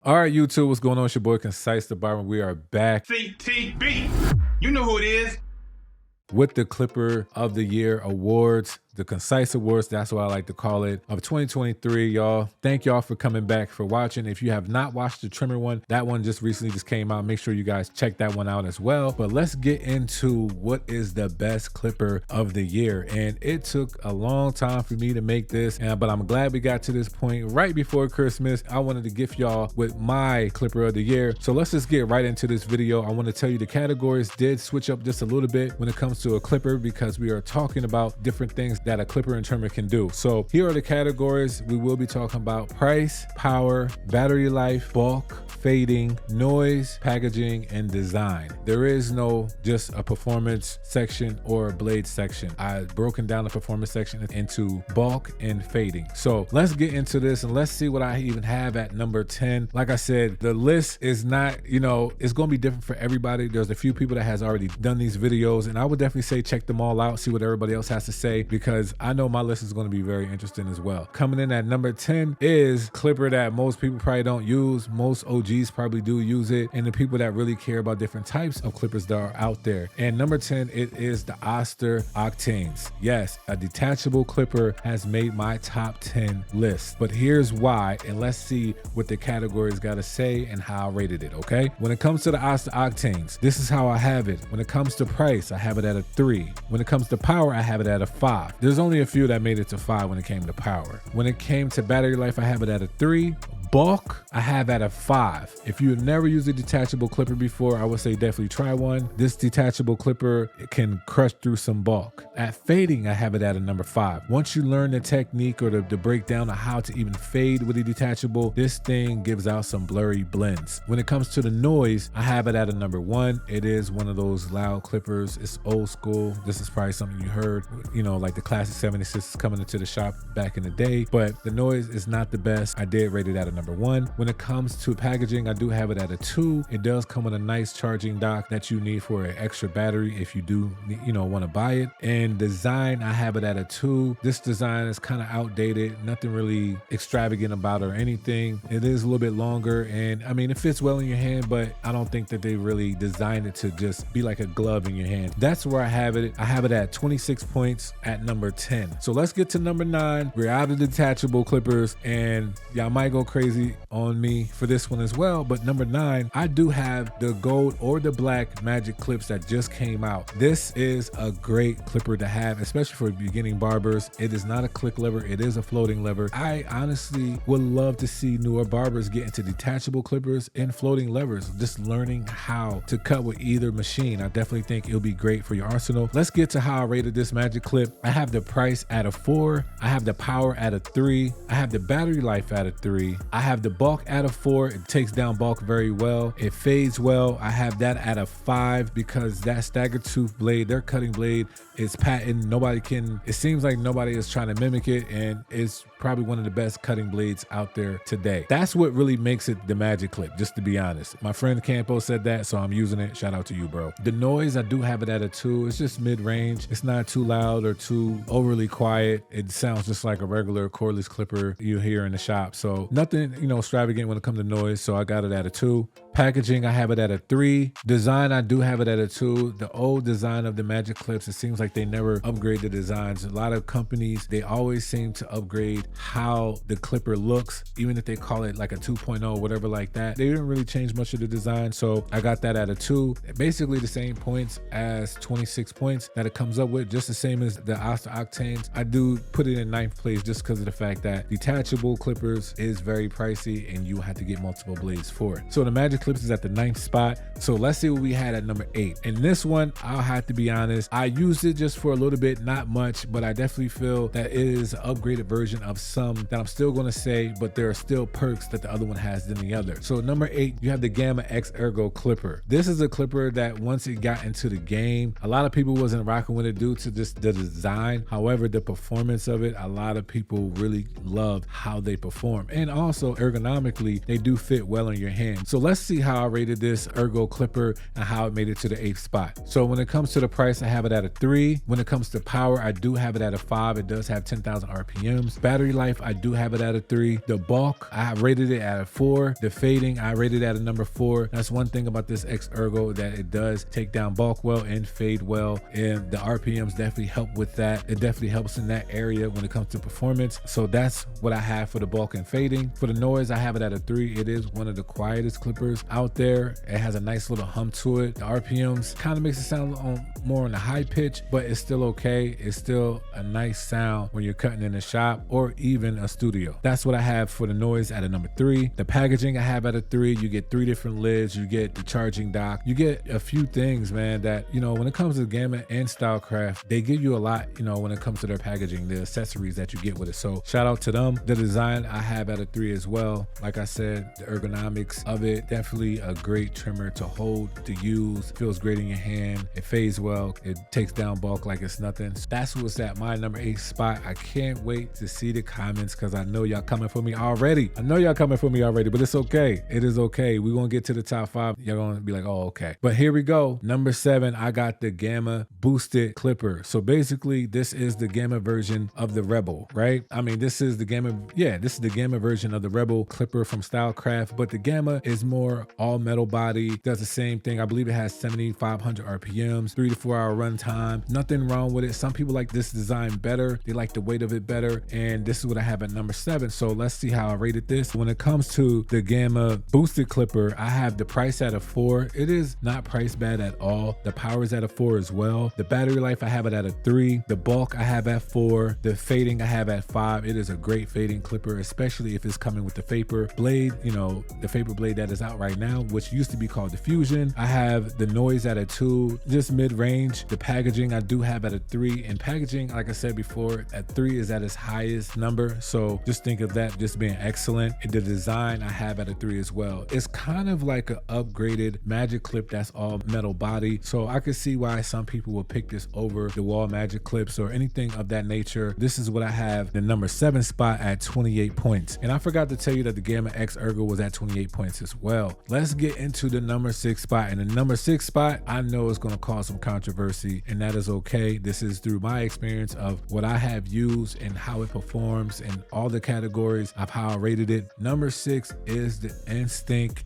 All right, YouTube, what's going on? It's your boy Concise the Barber. We are back CTB. You know who it is. with the Clipper of the Year Awards, the Concise Awards, that's what I like to call it, of 2023, y'all. Thank y'all for coming back, for watching. If you have not watched the trimmer one, that one just recently came out. Make sure you guys check that one out as well. But let's get into what is the best Clipper of the year. And it took a long time for me to make this, but I'm glad we got to this point right before Christmas. I wanted to gift y'all with my Clipper of the year. So let's just get right into this video. I want to tell you the categories did switch up just a little bit when it comes to a clipper, because we are talking about different things that a clipper and trimmer can do. So here are the categories. We will be talking about price, power, battery life, bulk, fading, noise, packaging, and design. There is no just a performance section or a blade section. I've broken down the performance section into bulk and fading. So let's get into this and let's see what I even have at number 10. Like I said, the list is not, it's going to be different for everybody. There's a few people that has already done these videos, and I would definitely say check them all out, see what everybody else has to say, because I know my list is going to be very interesting as well. Coming in at number 10 is clipper that most people probably don't use. Most OGs probably do use it, and the people that really care about different types of clippers that are out there. And number 10, it is the Oster Octanes. Yes, a detachable clipper has made my top 10 list, but here's why, and let's see what the categories got to say and how I rated it, okay? When it comes to the Oster Octanes, this is how I have it. When it comes to price, I have it at a 3. When it comes to power, I have it at a 5. There's only a few that made it to 5 when it came to power. When it came to battery life, I have it at a 3. Bulk, I have at a 5. If you have never used a detachable clipper before, I would say definitely try one. This detachable clipper can crush through some bulk. At fading, I have it at a number 5. Once you learn the technique or the breakdown of how to even fade with a detachable, this thing gives out some blurry blends. When it comes to the noise, I have it at a number 1. It is one of those loud clippers. It's old school. This is probably something you heard, like the classic 76 coming into the shop back in the day, but the noise is not the best. I did rate it at a number 1. When it comes to packaging, I do have it at a 2. It does come with a nice charging dock that you need for an extra battery if you do, want to buy it. And design, I have it at a 2. This design is kind of outdated, nothing really extravagant about it or anything. It is a little bit longer, and I mean, it fits well in your hand, but I don't think that they really designed it to just be like a glove in your hand. That's where I have it. I have it at 26 points at number 10. So let's get to number 9. We're out of detachable clippers, and y'all might go crazy on me for this one as well, but number 9, I do have the gold or the black magic clips that just came out. This is a great clipper to have, especially for beginning barbers. It is not a click lever, it is a floating lever. I honestly would love to see newer barbers get into detachable clippers and floating levers, just learning how to cut with either machine. I definitely think it'll be great for your arsenal. Let's get to how I rated this magic clip. I have the price at a 4. I have the power at a 3. I have the battery life at a 3. I have the bulk at a 4. It takes down bulk very well. It fades well. I have that at a 5 because that stagger tooth blade, their cutting blade, is patent. It seems like nobody is trying to mimic it, and it's probably one of the best cutting blades out there today. That's what really makes it the magic clip, just to be honest. My friend Campo said that, so I'm using it. Shout out to you, bro. The noise, I do have it at a 2. It's just mid-range. It's not too loud or too overly quiet. It sounds just like a regular cordless clipper you hear in the shop. So nothing, extravagant when it comes to noise. So I got it at a 2. Packaging, I have it at a 3. Design, I do have it at a 2. The old design of the magic clips, it seems like they never upgrade the designs. A lot of companies, they always seem to upgrade how the clipper looks, even if they call it like a 2.0 or whatever like that. They didn't really change much of the design, so I got that at a 2. Basically the same points as 26 points that it comes up with, just the same as the Oster Octanes. I do put it in 9th place just because of the fact that detachable clippers is very pricey and you have to get multiple blades for it. So the magic clips is at the 9th spot. So let's see what we had at number 8. And this one, I'll have to be honest, I used it just for a little bit, not much, but I definitely feel that it is an upgraded version of some that I'm still going to say, but there are still perks that the other one has than the other. So number 8, you have the Gamma X Ergo clipper. This is a clipper that once it got into the game, a lot of people wasn't rocking with it due to just the design. However, the performance of it, a lot of people really love how they perform. And also ergonomically, they do fit well in your hand. So let's see how I rated this Ergo Clipper and how it made it to the 8th spot. So when it comes to the price, I have it at a 3. When it comes to power, I do have it at a 5. It does have 10,000 RPMs. Battery life, I do have it at a 3. The bulk, I rated it at a 4. The fading, I rated at a number 4. That's one thing about this X Ergo, that it does take down bulk well and fade well, and the RPMs definitely help with that. It definitely helps in that area when it comes to performance. So that's what I have for the bulk and fading. For the noise, I have it at a 3. It is one of the quietest clippers out there. It has a nice little hum to it. The RPMs kind of makes it sound more on the high pitch, but it's still okay. It's still a nice sound when you're cutting in a shop or even a studio. That's what I have for the noise at a number 3. The packaging I have at a 3. You get 3 different lids. You get the charging dock. You get a few things, man, that, you know, when it comes to Gamma and Stylecraft, they give you a lot, you know, when it comes to their packaging, the accessories that you get with it. So shout out to them. The design I have at a 3 as well. Like I said, the ergonomics of it, definitely a great trimmer to hold, to use. Feels great in your hand. It fades well. It takes down bulk like it's nothing. So that's what's at my number 8 spot. I can't wait to see the comments because I know y'all coming for me already. But it's okay. It is okay. We're going to get to the top 5. Y'all going to be like, oh, okay. But here we go. Number 7, I got the Gamma Boosted Clipper. So basically, this is the Gamma version of the Rebel, right? I mean, this is the Gamma version of the Rebel Clipper from Stylecraft, but the Gamma is more all metal body, does the same thing. I believe it has 7,500 RPMs, 3 to 4 hour runtime. Nothing wrong with it. Some people like this design better. They like the weight of it better. And this is what I have at number 7. So let's see how I rated this. When it comes to the Gamma Boosted Clipper, I have the price at a 4. It is not priced bad at all. The power is at a 4 as well. The battery life, I have it at a 3. The bulk, I have at 4. The fading, I have at 5. It is a great fading clipper, especially if it's coming with the Vapor blade, you know, the Vapor blade that is out right now, which used to be called the Fusion. I have the noise at a 2, just mid-range. The packaging, I do have at a 3. And packaging, like I said before, at 3 is at its highest number. So just think of that just being excellent. And the design, I have at a 3 as well. It's kind of like an upgraded Magic Clip that's all metal body. So I could see why some people will pick this over the wall Magic Clips or anything of that nature. This is what I have the number 7 spot at 28 points. And I forgot to tell you that the Gamma X Ergo was at 28 points as well. Let's get into the number 6 spot. And the number 6 spot, I know it's going to cause some controversy, and that is okay. This is through my experience of what I have used and how it performs in all the categories of how I rated it. Number 6 is the Instinct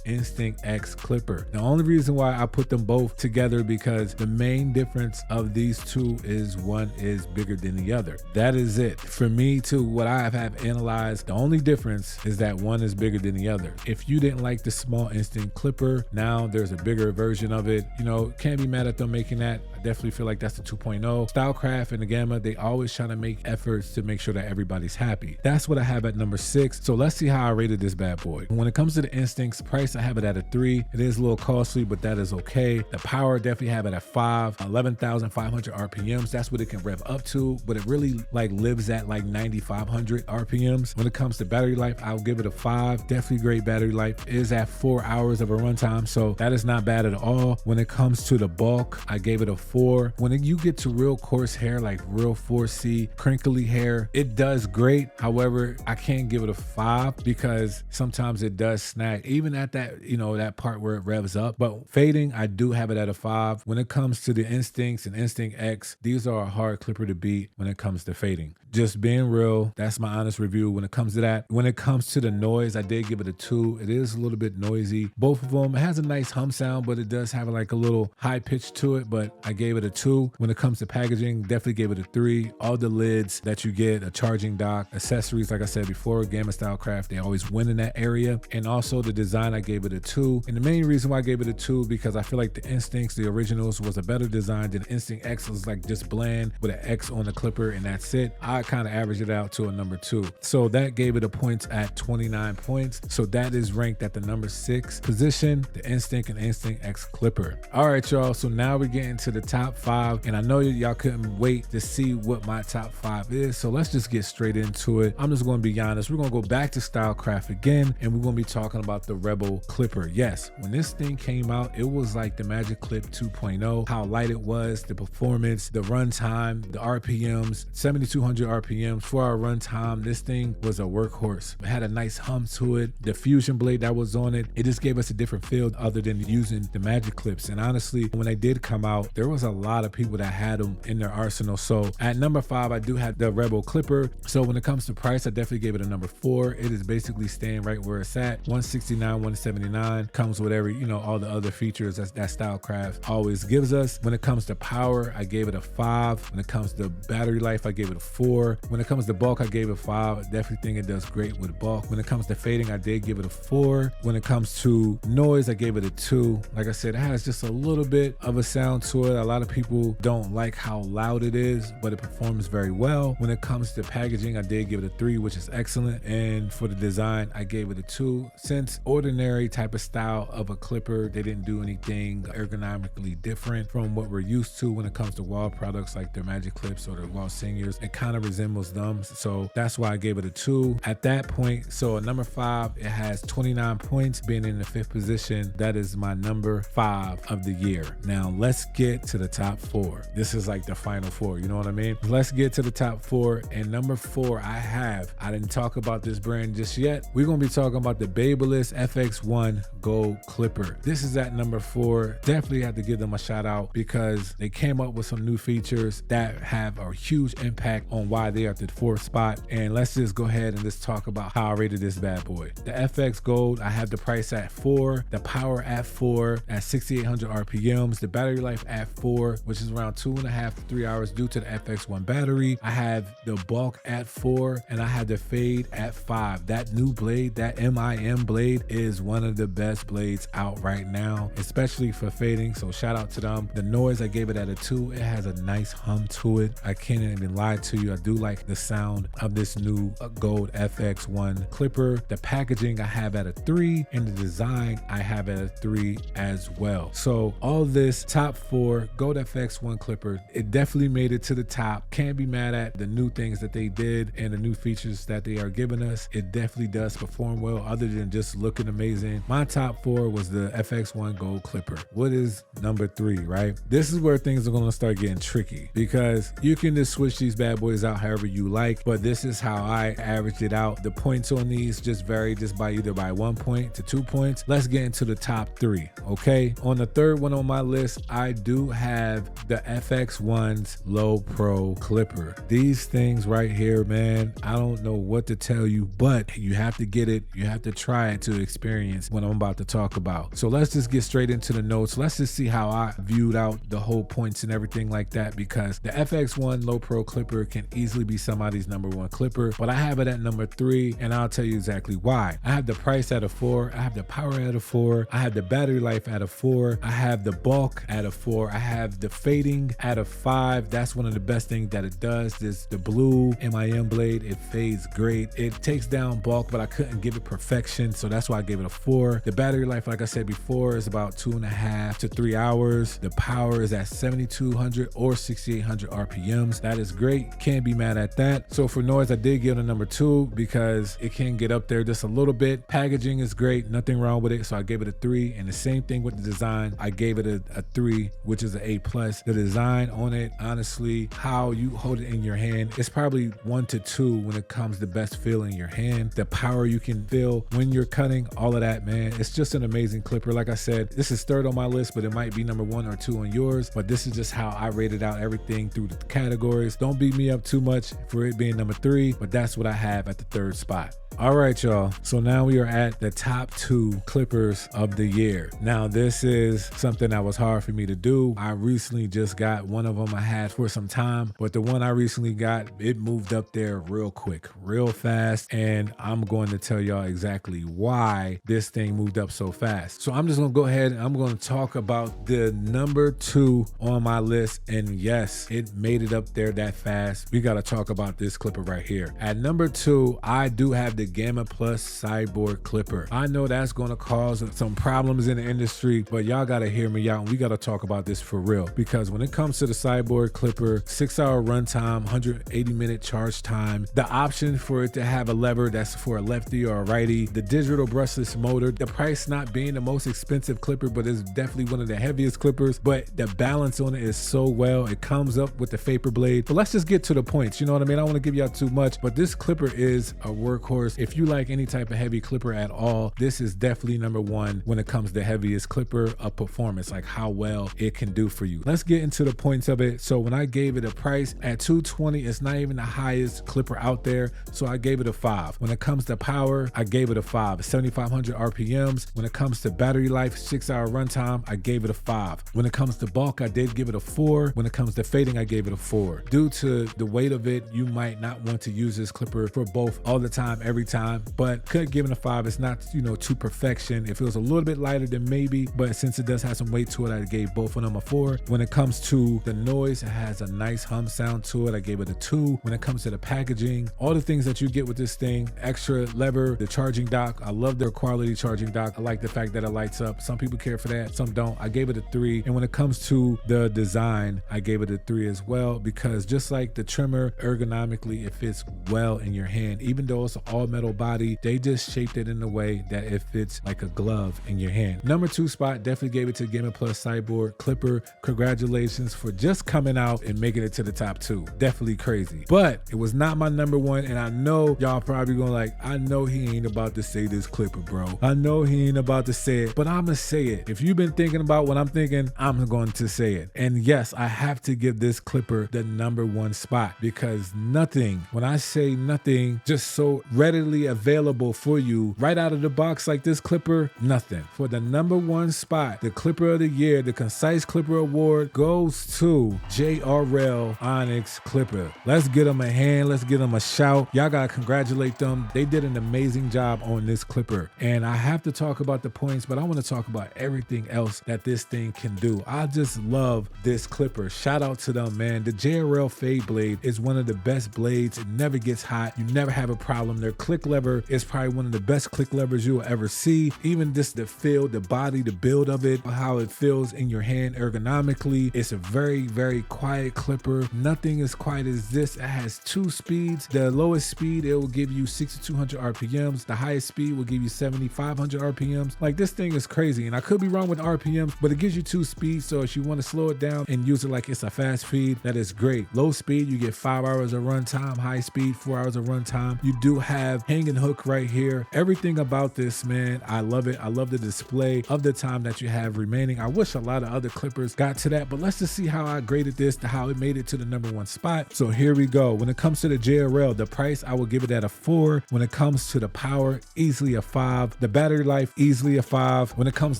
/ Instinct X Clipper. The only reason why I put them both together because the main difference of these two is one is bigger than the other. That is it. For me, too, what I have analyzed, the only difference is that one is bigger than the other. If you didn't like the small Instinct Clipper, now there's a bigger version of it. You know, can't be mad at them making that. I definitely feel like that's the 2.0. Stylecraft and the Gamma, they always try to make efforts to make sure that everybody's happy. That's what I have at number 6. So let's see how I rated this bad boy. When it comes to the Instinct's price, I have it at a 3. It is a little costly, but that is okay. The power, definitely have it at 5. 11,500 RPMs. That's what it can rev up to, but it really like lives at like 9,500 RPMs. When it comes to battery life, I'll give it a 5. Definitely great battery life. It is at 4 hours of a runtime, so that is not bad at all. When it comes to the bulk, I gave it a 4. When you get to real coarse hair, like real 4C, crinkly hair, it does great. However, I can't give it a 5 because sometimes it does snag, even at that, you know, that part where it revs up. But fading, I do have it at a 5. When it comes to the Instincts and Instinct X, these are a hard clipper to beat when it comes to fading. Just being real, that's my honest review when it comes to that. When it comes to the noise, I did give it a 2. It is a little bit noisy. Both of them, it has a nice hum sound, but it does have like a little high pitch to it, but I gave it a 2. When it comes to packaging, definitely gave it a 3. All the lids that you get, a charging dock, accessories, like I said before, Gamma Stylecraft, they always win in that area. And also the design, I gave it a 2. And the main reason why I gave it a 2, because I feel like the Instincts, the originals, was a better design than Instinct X. Was like just bland with an X on the clipper and that's it. I kind of averaged it out to a number 2. So that gave it a points at 29 points. So that is ranked at the number 6 position, the Instinct and Instinct X Clipper. All right, y'all. So now we're getting to the top 5. And I know y'all couldn't wait to see what my top 5 is. So let's just get straight into it. I'm just going to be honest. We're going to go back to Stylecraft again, and we're going to be talking about the Rebel Clipper. Yes, when this thing came out, it was like the Magic Clip 2.0, how light it was, the performance, the runtime, the RPMs, 7,200 RPMs. For our runtime, this thing was a workhorse. It had a nice hum to it. The fusion blade that was on it, it just gave us a different feel other than using the magic clips. And honestly, when they did come out, there was a lot of people that had them in their arsenal. So at number 5, I do have the Rebel Clipper. So when it comes to price, I definitely gave it a number 4. It is basically staying right where it's at. $169, $179. Comes with every, all the other features that Stylecraft always gives us. When it comes to power, I gave it a 5. When it comes to battery life, I gave it a 4. When it comes to bulk, I gave it a 5. I definitely think it does great with bulk. When it comes to fading, I did give it a 4. When it comes to noise, I gave it a 2. Like I said, it has just a little bit of a sound to it. A lot of people don't like how loud it is, but it performs very well. When it comes to packaging, I did give it a 3, which is excellent. And for the design, I gave it a 2. Since ordinary type of style of a clipper, they didn't do anything ergonomically different from what we're used to when it comes to wall products like their magic clips or the wall seniors. It kind of resembles them, so that's why I gave it a 2 at that point. So at number 5, it has 29 points, being in the 5th position. That is my number 5 of the year. Now let's get to the top 4. This is like the final 4, you know what I mean? Let's get to the top 4. And number 4, I didn't talk about this brand just yet. We're gonna be talking about the Babyliss FX1 Gold Clipper. This is at number 4. Definitely have to give them a shout out because they came up with some new features that have a huge impact on why they are at the 4th spot. And let's just go ahead and just talk about how I rated this bad boy. The FX Gold, I have the price at 4, the power at 4 at 6,800 RPMs, the battery life at 4, which is around 2.5 to 3 hours due to the FX1 battery. I have the bulk at 4, and I have the fade at 5. That new blade, that MIM blade, is one of the best blades out right now, especially for fading. So shout out to them. The noise, I gave it at a 2. It has a nice hum to it. I can't even lie to you. I do like the sound of this new Gold FX1 clipper. The packaging I have at a 3, and the design I have at a 3 as well. So all this top 4 Gold FX1 clipper, it definitely made it to the top. Can't be mad at the new things that they did and the new features that they are giving us. It definitely does perform well other than just looking amazing. My top 4 was the FX1 Gold Clipper. What is number 3, right? This is where things are going to start getting tricky because you can just switch these bad boys out however you like, but this is how I averaged it out. The points on these just vary just by either by 1 point to 2 points. Let's get into the top 3, okay? On the 3rd one on my list, I do have the FX1's Low Pro Clipper. These things right here, man, I don't know what to tell you, but you have to get it. You have to try it to experience what I'm about to talk about. So let's just get straight into the notes. Let's just see how I viewed out the whole points and everything like that, because the FX1 Low Pro Clipper can easily be somebody's number 1 clipper, but I have it at number 3, and I'll tell you exactly why. I have the price at a 4, I have the power at a 4, I have the battery life at a 4, I have the bulk at a 4, I have the fading at a 5. That's one of the best things that it does. This the blue MIM blade, it fades great. It takes down bulk, but I couldn't give it perfection, so that's why I gave it a 4. The battery life, like I said before, is about 2.5 to 3 hours. The power is at 7,200 or 6,800 RPMs. That is great. Can't be mad at that. So for noise, I did give it a number 2 because it can get up there just a little bit. Packaging is great, nothing wrong with it, so I gave it a 3. And the same thing with the design, I gave it a 3, which is an A+. The design on it, honestly, how you hold it in your hand, it's probably 1 to 2 when it comes to best feel in your hand. The power you can feel when you're cutting, all of that, man. It's just an amazing clipper. Like I said, this is 3rd on my list, but it might be number 1 or 2 on yours. But this is just how I rated out everything through the categories. Don't beat me up too much for it being number 3, but that's what I have at the 3rd spot. All right, y'all. So now we are at the top 2 clippers of the year. Now, this is something that was hard for me to do. I recently just got one of them I had for some time, but the one I recently got, it moved up there real quick, real fast. And I'm going to tell y'all exactly why this thing moved up so fast. So I'm just going to go ahead and I'm going to talk about the number 2 on my list. And yes, it made it up there that fast. We got to talk about this clipper right here. At number 2, I do have the Gamma Plus Cyborg Clipper. I know that's going to cause some problems in the industry, but y'all got to hear me out and we got to talk about this for real, because when it comes to the Cyborg Clipper, 6-hour runtime, 180-minute charge time, the option for it to have a lever that's for a lefty or a righty, the digital brushless motor, the price not being the most expensive clipper, but it's definitely one of the heaviest clippers, but the balance on it is so well. It comes up with the vapor blade. But let's just get to the points. You know what I mean? I don't want to give y'all too much, but this clipper is a workhorse. If you like any type of heavy clipper at all, this is definitely number one when it comes to heaviest clipper of performance, like how well it can do for you. Let's get into the points of it. So when I gave it a price at $220, it's not even the highest clipper out there, so I gave it a 5. When it comes to power, I gave it a 5. 7,500 RPMs. When it comes to battery life, 6-hour runtime, I gave it a 5. When it comes to bulk, I did give it a 4. When it comes to fading, I gave it a 4. Due to the weight of it, you might not want to use this clipper for both all the time, every time, but could give it a 5. It's not, to perfection. It feels a little bit lighter than maybe, but since it does have some weight to it, I gave both of them a 4. When it comes to the noise, it has a nice hum sound to it. I gave it a 2. When it comes to the packaging, all the things that you get with this thing, extra lever, the charging dock. I love their quality charging dock. I like the fact that it lights up. Some people care for that, some don't. I gave it a 3. And when it comes to the design, I gave it a 3 as well, because just like the trimmer, ergonomically, it fits well in your hand. Even though it's an all metal body, they just shaped it in a way that it fits like a glove in your hand. Number 2 spot, definitely gave it to Gamma Plus Cyborg Clipper. Congratulations for just coming out and making it to the top 2. Definitely crazy. But it was not my number 1, and I know y'all probably going like, I know he ain't about to say this clipper, bro. I know he ain't about to say it, but I'ma say it. If you've been thinking about what I'm thinking, I'm going to say it. And yes, I have to give this clipper the number 1 spot, because nothing, when I say nothing, just so readily available for you right out of the box like this clipper, nothing. For the number 1 spot, the clipper of the year, the Concise Clipper Award goes to JRL Onyx Clipper. Let's get them a hand. Let's get them a shout. Y'all gotta congratulate them. They did an amazing job on this clipper. And I have to talk about the points, but I want to talk about everything else that this thing can do. I just love this clipper. Shout out to them, man. The JRL Fade Blade is one of the best blades. It never gets hot. You never have a problem. Their click lever is probably one of the best click levers you will ever see. Even just the feel, the body, the build of it, how it feels in your hand ergonomically. It's a very, very quiet clipper. Nothing as quiet as this. It has 2 speeds. The lowest speed, it will give you 6,200 RPMs. The highest speed will give you 7,500 RPMs. Like, this thing is crazy. And I could be wrong with RPMs, but it gives you 2 speeds. So if you want to slow it down and use it like it's a fast feed, that is great. Low speed, you get 5 hours of runtime. High speed, 4 hours of runtime. You do have hanging hook right here. Everything about this, man, I love it. I love the display of the time that you have remaining. I wish a lot of other clippers got to that, but let's just see how I graded this to how it made it to the number 1 spot. So here we go. When it comes to the JRL, the price, I will give it at a 4. When it comes to the power, easily a 5. The battery life, easily a 5. When it comes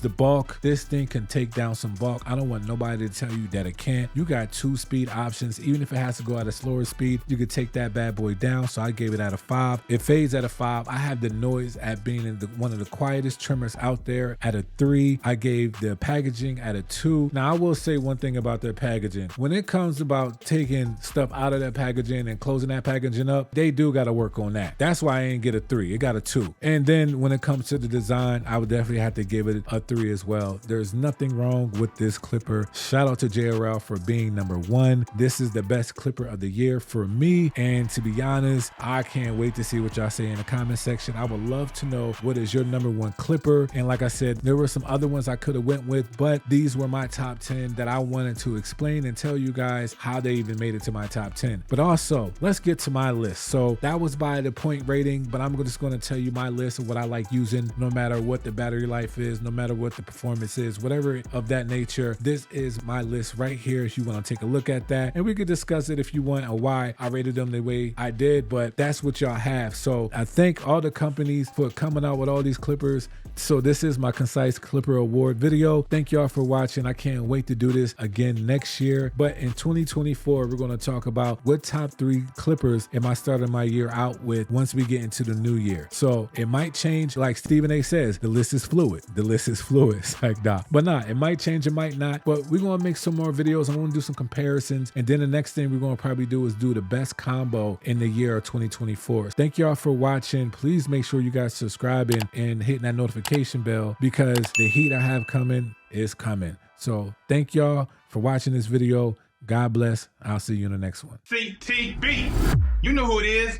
to bulk, this thing can take down some bulk. I don't want nobody to tell you that it can't. You got 2 speed options. Even if it has to go at a slower speed, you could take that bad boy down. So I gave it at a 5. It fades at a 5. I have the noise at being in one of the quietest trimmers out there at a 3. I gave the packaging at a 2. Now I will say one thing about their packaging. When it comes about taking stuff out of that packaging and closing that packaging up, they do got to work on that. That's why I ain't get a 3. It got a 2. And then when it comes to the design, I would definitely have to give it a 3 as well. There's nothing wrong with this clipper. Shout out to JRL for being number 1. This is the best clipper of the year for me. And to be honest, I can't wait to see what y'all say in the comment section. I would love to know what is your number 1 clipper. And like I said, there were some other ones I could have went with, but these were my top 10 that I wanted to explain and tell you guys how they even made it to my top 10. But also, let's get to my list. So that was by the point rating, but I'm just going to tell you my list of what I like using, no matter what the battery life is, no matter what the performance is, whatever of that nature. This is my list right here if you want to take a look at that, and we could discuss it if you want or why I rated them the way I did, but that's what y'all have. So I thank all the companies for coming out with all these clippers. So this is my Concise Clipper Award video. Thank y'all for watching. I can't wait to do this again next year, but in 2024 we're going to talk about what top 3 clippers am I starting my year out with once we get into the new year. So it might change, like Stephen A says, the list is fluid. The list is fluid. It's like that. But nah, it might change, it might not. But we're going to make some more videos. I'm going to do some comparisons. And then the next thing we're going to probably do is do the best combo in the year of 2024. Thank y'all for for watching. Please make sure you guys subscribing and hitting that notification bell because the heat I have coming is coming. So thank y'all for watching this video. God bless. I'll see you in the next one. CTB. You know who it is.